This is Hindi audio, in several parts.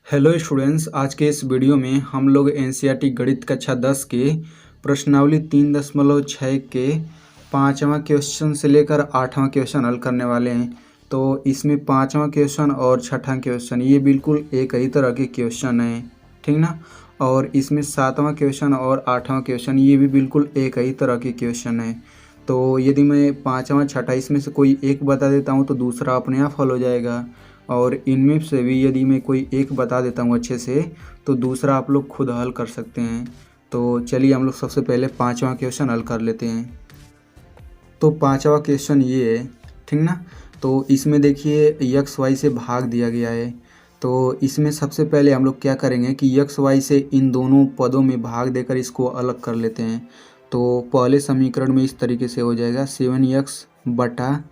हेलो स्टूडेंट्स, आज के इस वीडियो में हम लोग एनसीईआरटी गणित कक्षा 10 के प्रश्नावली 3.6 के 5वां क्वेश्चन से लेकर 8वां क्वेश्चन हल करने वाले हैं। तो इसमें 5वां क्वेश्चन और 6वां क्वेश्चन ये बिल्कुल एक ही तरह के क्वेश्चन हैं, ठीक ना। और इसमें 7वां क्वेश्चन और 8वां क्वेश्चन ये भी बिल्कुल एक ही तरह के क्वेश्चन हैं। तो यदि मैं 5वां 6वां इसमें से कोई एक बता देता हूँ तो दूसरा अपने आप हल हो जाएगा, और इनमें से भी यदि मैं कोई एक बता देता हूँ अच्छे से तो दूसरा आप लोग खुद हल कर सकते हैं। तो चलिए हम लोग सबसे पहले 5वां क्वेश्चन हल कर लेते हैं। तो 5वां क्वेश्चन ये है, ठीक ना। तो इसमें देखिए यक्स वाई से भाग दिया गया है। तो इसमें सबसे पहले हम लोग क्या करेंगे कि यक्स वाई से इन दोनों पदों में भाग देकर इसको अलग कर लेते हैं। तो पहले समीकरण में इस तरीके से हो जाएगा 7x बटा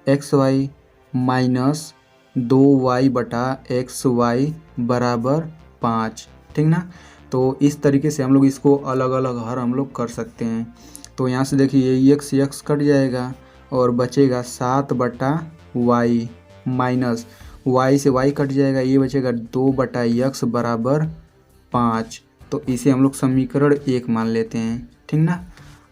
एक्स वाई माइनस 2y बटा एक्स वाई बराबर 5, ठीक ना। तो इस तरीके से हम लोग इसको अलग अलग हर हम लोग कर सकते हैं। तो यहाँ से देखिए ये यक्स यक्स कट जाएगा और बचेगा 7 बटा वाई माइनस वाई से वाई कट जाएगा, ये बचेगा 2 बटा यक्स बराबर 5। तो इसे हम लोग समीकरण 1 मान लेते हैं, ठीक ना।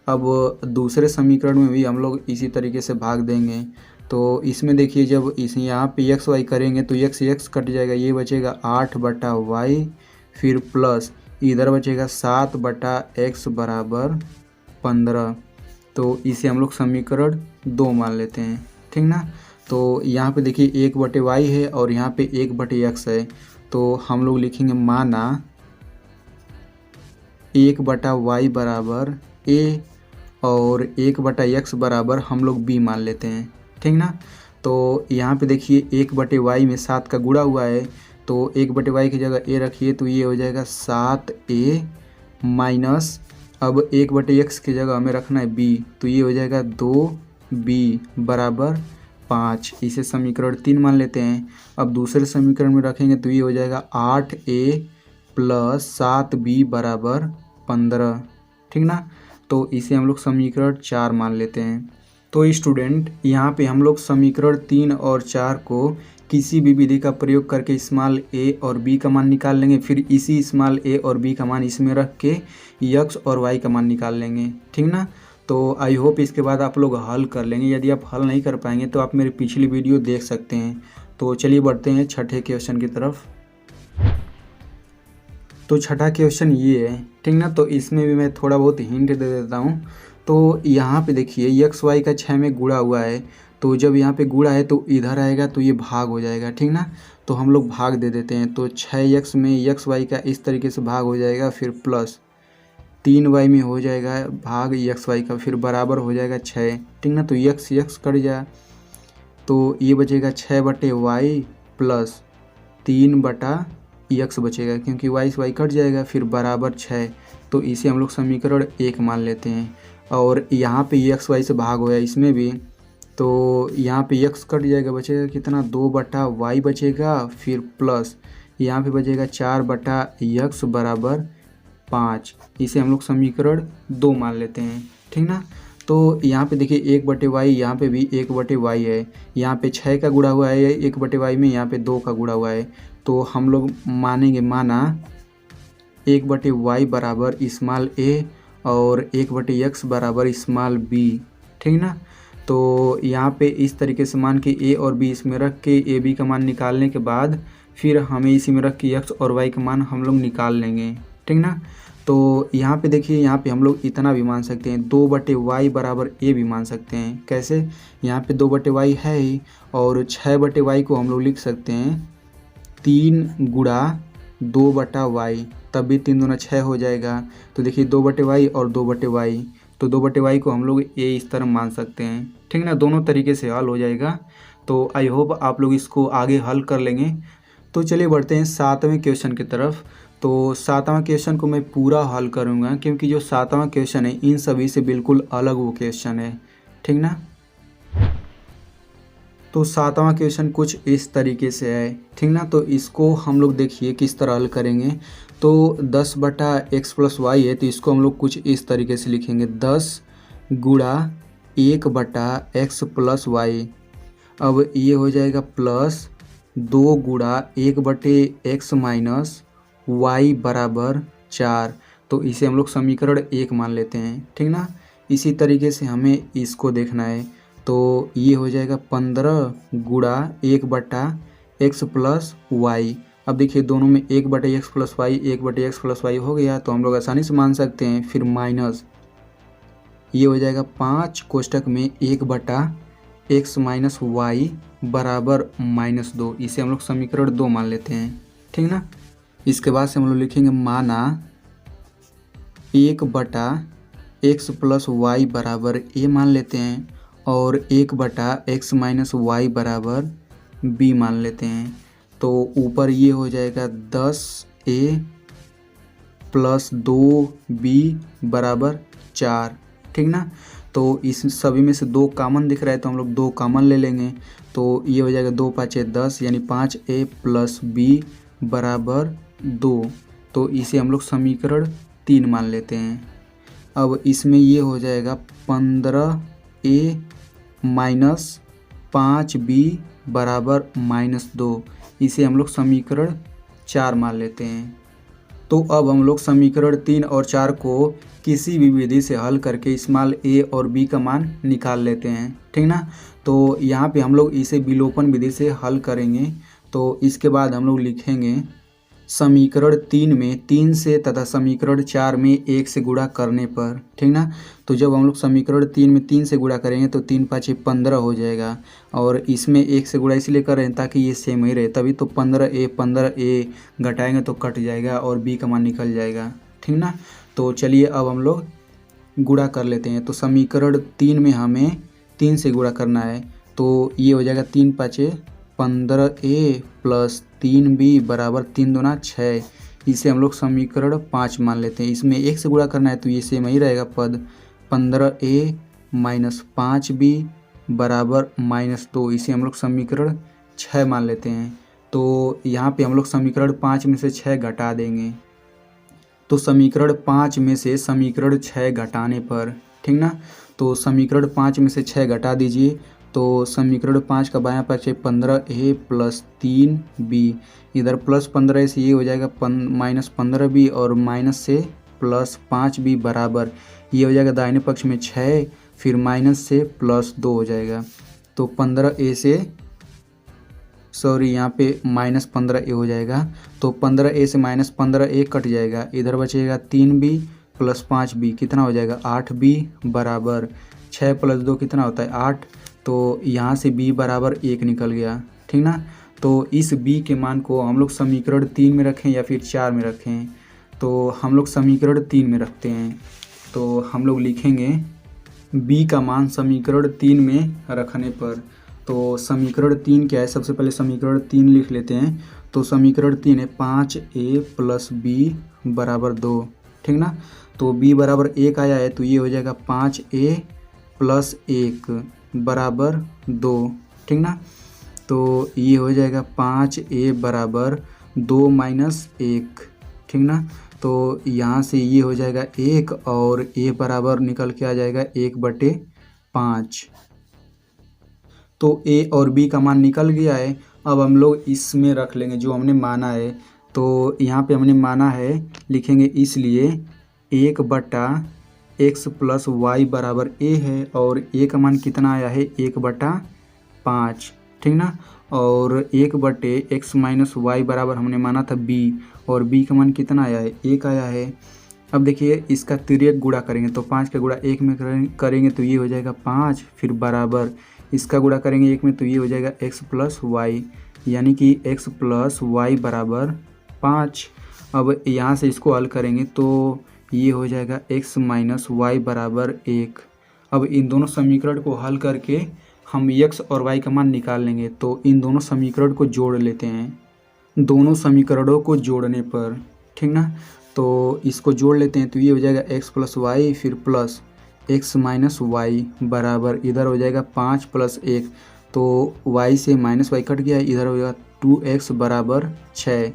अब दूसरे समीकरण में भी हम लोग इसी तरीके से भाग देंगे। तो इसमें देखिए जब इस यहाँ पे एक्स वाई करेंगे तो एक्स एक्स कट जाएगा, ये बचेगा 8 बटा वाई, फिर प्लस इधर बचेगा 7 बटा एक्स बराबर 15। तो इसे हम लोग समीकरण 2 मान लेते हैं, ठीक ना। तो यहाँ पे देखिए 1 बटे वाई है और यहाँ पे 1 बटे एक्स है। तो हम लोग लिखेंगे माना 1 बटा वाई बराबर ए और 1 बटा एक्स बराबर हम लोग बी मान लेते हैं, ठीक ना। तो यहाँ पे देखिए 1 बटे वाई में 7 का गुणा हुआ है, तो 1 बटे वाई की जगह ए रखिए तो ये हो जाएगा 7a माइनस, अब 1 बटे एक्स की जगह हमें रखना है बी, तो ये हो जाएगा 2b बराबर 5। इसे समीकरण 3 मान लेते हैं। अब दूसरे समीकरण में रखेंगे तो ये हो जाएगा 8a प्लस 7b बराबर 15, ठीक ना। तो इसे हम लोग समीकरण 4 मान लेते हैं। तो स्टूडेंट यहाँ पे हम लोग समीकरण 3 और 4 को किसी भी विधि का प्रयोग करके स्मॉल a और b का मान निकाल लेंगे, फिर इसी स्मॉल a और b का मान इसमें रख के x और y का मान निकाल लेंगे, ठीक ना। तो आई होप इसके बाद आप लोग हल कर लेंगे। यदि आप हल नहीं कर पाएंगे तो आप मेरी पिछली वीडियो देख सकते हैं। तो चलिए बढ़ते हैं 6ठे क्वेश्चन की तरफ। तो 6ठा क्वेश्चन ये है, ठीक ना। तो इसमें भी मैं थोड़ा बहुत हिंट दे देता हूँ। तो यहाँ पे देखिए यक्स वाई का 6 में गुणा हुआ है, तो जब यहाँ पे गुणा है तो इधर आएगा तो ये भाग हो जाएगा, ठीक ना। तो हम लोग भाग दे देते हैं। तो 6x में यक्स वाई का इस तरीके से भाग हो जाएगा, फिर प्लस 3y में हो जाएगा भाग यक्स वाई का, फिर बराबर हो जाएगा 6, ठीक ना। तो यक्स यक्स कट जाए तो ये बचेगा 6 बटे वाई प्लस 3 बटा यक्स बचेगा, क्योंकि वाई से वाई कट जाएगा, फिर बराबर 6। तो इसे हम लोग समीकरण 1 मान लेते हैं। और यहाँ पे यक्स वाई से भाग होया इसमें भी, तो यहाँ पे यक्स कट जाएगा, बचेगा कितना 2 बटा वाई बचेगा, फिर प्लस यहाँ पे बचेगा 4 बटा यक्स बराबर 5। इसे हम लोग समीकरण 2 मान लेते हैं, ठीक ना। तो यहाँ पे देखिए 1 बटे वाई, यहाँ पे भी 1 बटे वाई है, यहाँ पे 6 का गुणा हुआ है 1 बटे वाई में, यहाँ पे 2 का गुणा हुआ है। तो हम लोग मानेंगे माना 1 बटे वाई बराबर स्मॉल ए और 1 बटे एक्स बराबर स्मॉल बी, ठीक ना। तो यहाँ पे इस तरीके से मान के ए और बी इसमें रख के ए बी का मान निकालने के बाद फिर हमें इसी में रख के एक्स और वाई का मान हम लोग निकाल लेंगे, ठीक ना। तो यहाँ पे देखिए यहाँ पे हम लोग इतना भी मान सकते हैं 2 बटे वाई बराबर ए भी मान सकते हैं। कैसे? यहाँ पे 2 बटे वाई है ही, और 6 बटे वाई को हम लोग लिख सकते हैं 3 गुणा 2 बटा वाई, तब भी 3 दूना 6 हो जाएगा। तो देखिए 2 बटे वाई और 2 बटे वाई, तो 2 बटे वाई को हम लोग ए इस तरह मान सकते हैं, ठीक ना। दोनों तरीके से हल हो जाएगा। तो आई होप आप लोग इसको आगे हल कर लेंगे। तो चलिए बढ़ते हैं 7वें क्वेश्चन की तरफ। तो 7वां क्वेश्चन को मैं पूरा हल करूँगा, क्योंकि जो 7वां क्वेश्चन है इन सभी से बिल्कुल अलग वो क्वेश्चन है, ठीक ना। तो 7वां क्वेश्चन कुछ इस तरीके से है, ठीक ना। तो इसको हम लोग देखिए किस तरह हल करेंगे। तो 10 बटा एक्स प्लस वाई है, तो इसको हम लोग कुछ इस तरीके से लिखेंगे 10 गुणा 1 बटा एक्स प्लस वाई। अब ये हो जाएगा प्लस 2 गुणा 1/x माइनस वाई बराबर 4। तो इसे हम लोग समीकरण 1 मान लेते हैं, ठीक ना। इसी तरीके से हमें इसको देखना है, तो ये हो जाएगा 15 गुणा 1/x प्लस वाई। अब देखिए दोनों में 1/x plus Y 1/x plus Y हो गया, तो हम लोग आसानी से मान सकते हैं। फिर माइनस ये हो जाएगा 5 कोष्टक में 1/x माइनस वाई बराबर -2। इसे हम लोग समीकरण 2 मान लेते हैं, ठीक ना। इसके बाद से हम लोग लिखेंगे माना 1/x प्लस वाई बराबर a मान लेते हैं और 1/x माइनस वाई बराबर b मान लेते हैं। तो ऊपर ये हो जाएगा 10a प्लस 2b बराबर 4, ठीक ना। तो इस सभी में से 2 कॉमन दिख रहा है, तो हम लोग 2 कॉमन ले लेंगे। तो ये हो जाएगा 2 5 10 यानी 5a प्लस b बराबर 2। तो इसे हम लोग समीकरण 3 मान लेते हैं। अब इसमें ये हो जाएगा 15a माइनस 5b बराबर -2। इसे हम लोग समीकरण 4 मान लेते हैं। तो अब हम लोग समीकरण 3 और 4 को किसी भी विधि से हल करके स्मॉल a और b का मान निकाल लेते हैं, ठीक ना। तो यहाँ पे हम लोग इसे विलोपन विधि से हल करेंगे। तो इसके बाद हम लोग लिखेंगे समीकरण 3 में 3 से तथा समीकरण 4 में 1 से गुणा करने पर, ठीक ना। तो जब हम लोग समीकरण 3 में 3 से गुणा करेंगे तो 3 5 15 हो जाएगा, और इसमें 1 से गुणा इसलिए कर रहे हैं ताकि ये सेम ही रहे, तभी तो 15a घटाएंगे तो कट जाएगा और b का मान निकल जाएगा, ठीक ना। तो चलिए अब हम लोग गुणा कर लेते हैं। तो समीकरण 3 में हमें 3 से गुणा करना है, तो ये हो जाएगा 3 5 15a प्लस 3b बराबर 3 दूना 6। इसे हम लोग समीकरण 5 मान लेते हैं। इसमें 1 से गुणा करना है तो ये सेम ही रहेगा पद। 15a माइनस 5b बराबर -2। इसे हम लोग समीकरण 6 मान लेते हैं। तो यहाँ पे हम लोग समीकरण 5 में से 6 घटा देंगे। तो समीकरण 5 में से समीकरण 6 घटाने पर, ठीक ना। तो समीकरण 5 में से 6 घटा दीजिए। तो समीकरण 5 का बायां पक्ष है 15a प्लस 3b। इधर प्लस 15 से ये हो जाएगा -15b और माइनस से प्लस 5b बराबर ये हो जाएगा दाहिने पक्ष में 6, फिर माइनस से +2 हो जाएगा। तो 15a से यहाँ पे -15a हो जाएगा। तो 15a से -15a कट जाएगा, इधर बचेगा 3b प्लस 5b कितना हो जाएगा 8b बराबर 6 + 2 कितना होता है 8। तो यहाँ से b बराबर 1 निकल गया, ठीक ना। तो इस b के मान को हम लोग समीकरण 3 में रखें या फिर 4 में रखें, तो हम लोग समीकरण 3 में रखते हैं। तो हम लोग लिखेंगे b का मान समीकरण 3 में रखने पर। तो समीकरण 3 क्या है, सबसे पहले समीकरण 3 लिख लेते हैं। तो समीकरण 3 है 5a प्लस b बराबर 2, ठीक ना। तो b बराबर 1 आया है, तो ये हो जाएगा 5a प्लस 1 बराबर 2, ठीक ना। तो ये हो जाएगा 5a बराबर 2 माइनस 1, ठीक ना। तो यहाँ से ये हो जाएगा 1 और a बराबर निकल के आ जाएगा 1/5। तो a और b का मान निकल गया है। अब हम लोग इसमें रख लेंगे जो हमने माना है। तो यहाँ पे हमने माना है लिखेंगे, इसलिए 1/x प्लस वाई बराबर a है, और a का मान कितना आया है 1/5, ठीक ना। और 1/x माइनस वाई बराबर हमने माना था b, और b का मान कितना आया है 1 आया है। अब देखिए इसका तिर्यक गुणा करेंगे, तो 5 का गुणा 1 में करेंगे तो ये हो जाएगा 5, फिर बराबर इसका गुणा करेंगे 1 में तो ये हो जाएगा x प्लस वाई, यानी कि x प्लस वाई बराबर 5। अब यहाँ से इसको हल करेंगे तो ये हो जाएगा x माइनस वाई बराबर 1। अब इन दोनों समीकरण को हल करके हम x और y का मान निकाल लेंगे। तो इन दोनों समीकरण को जोड़ लेते हैं, दोनों समीकरणों को जोड़ने पर, ठीक ना। तो इसको जोड़ लेते हैं तो ये हो जाएगा x प्लस वाई फिर प्लस x माइनस वाई बराबर इधर हो जाएगा 5 + 1, तो y से -y कट गया, इधर हो जाएगा 2x बराबर 6,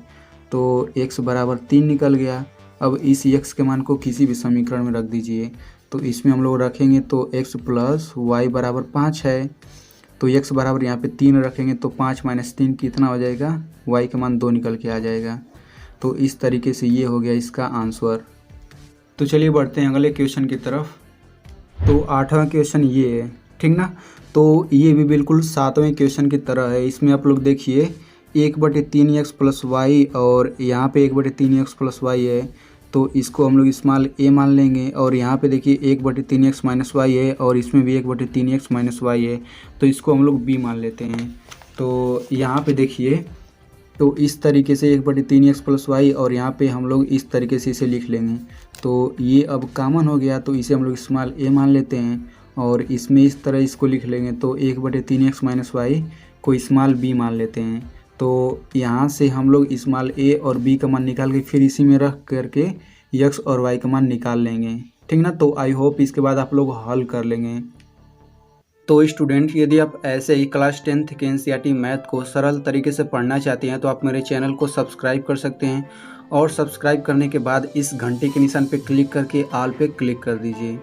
तो x बराबर 3 निकल गया। अब इस x के मान को किसी भी समीकरण में रख दीजिए। तो इसमें हम लोग रखेंगे तो x प्लस वाई बराबर 5 है। तो x बराबर यहाँ पे 3 रखेंगे तो 5 - 3 कितना हो जाएगा, y का मान 2 निकल के आ जाएगा। तो इस तरीके से ये हो गया इसका आंसर। तो चलिए बढ़ते हैं अगले क्वेश्चन की तरफ। तो 8वां क्वेश्चन ये है, ठीक ना। तो ये भी बिल्कुल 7वें क्वेश्चन की तरह है। इसमें आप लोग देखिए 1/3x प्लस वाई और यहाँ पे 1/3x प्लस वाई है, तो इसको हम लोग स्मॉल a मान लेंगे। और यहाँ पे देखिए 1/3x माइनस वाई है और इसमें भी 1/3x माइनस वाई है, तो इसको हम लोग b मान लेते हैं। तो यहाँ पे देखिए तो इस तरीके से 1/3x प्लस वाई और यहाँ पे हम लोग इस तरीके से इसे लिख लेंगे। तो ये अब कॉमन हो गया, तो इसे हम लोग स्मॉल a मान लेते हैं और इसमें इस तरह इसको लिख लेंगे। तो 1/3x माइनस वाई को स्मॉल b मान लेते हैं। तो यहाँ से हम लोग स्मॉल a और b का मान निकाल के फिर इसी में रख करके x और y का मान निकाल लेंगे, ठीक ना। तो आई होप इसके बाद आप लोग हल कर लेंगे। तो स्टूडेंट, यदि आप ऐसे ही क्लास 10th के एनसीईआरटी मैथ को सरल तरीके से पढ़ना चाहते हैं तो आप मेरे चैनल को सब्सक्राइब कर सकते हैं और सब्सक्राइब करने के बाद इस घंटे के निशान पे क्लिक करके ऑल पे क्लिक कर दीजिए।